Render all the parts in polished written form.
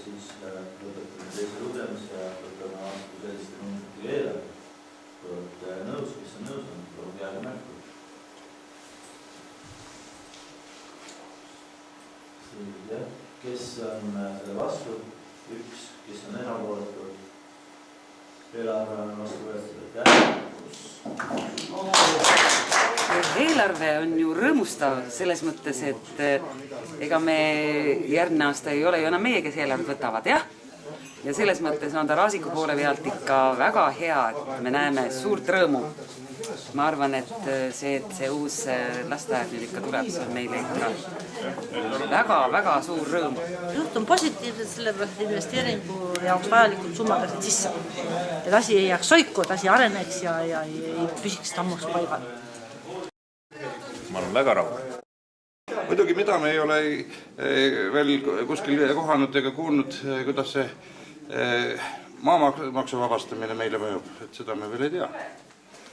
siis lõpetame teise lugemise ja võtame vastu selliste numbrite eelarve. Kui olete nõus, kes on nõus, palun jääge märku. Kes on selle vastu? Üks, kes on erapooletud. Eelarve on vastu võetud. Eelarve on ju rõõmustav selles mõttes, et ega me järgmine aasta ei ole ju enam meie, kes eelarvet võtavad, jah? Ja selles mõttes on ta Raasiku poole pealt ikka väga hea, et me näeme suurt rõõmu. Ma arvan, et see uus lasteaed nüüd ikka tuleb, see on meile ikka väga suur rõõm. Juht on positiivselt, sellepärast investeeringu jaoks vajalikud summad läksid sisse. Et asi ei jääks soiku, et asi areneks ja ei püsiks tammuks paigal. Ma olen väga rahul. Muidugi, mida me ei ole veel kuskil kohanud ega kuulnud, kuidas see maamaksu vabastamine meile mõjub, et seda me veel ei tea.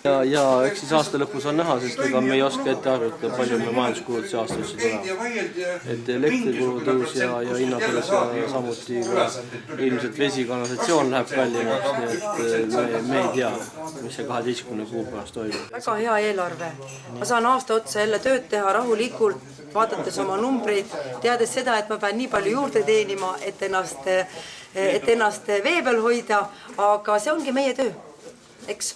Ja eks siis aasta lõpus on näha, sest ega me ei oska ette arvata, palju me majanduskulud see aasta üldse tuleb. Et elektrikulu tõus ja hinnatõus ja samuti ilmselt vesikanalisatsioon läheb kallimaks, nii et me ei tea, mis see 12 kuu pärast toimub. Väga hea eelarve. Ma saan aasta otsa jälle tööd teha rahulikult, vaadates oma numbreid, teades seda, et ma pean nii palju juurde teenima, et ennast vee peal hoida, aga see ongi meie töö, eks?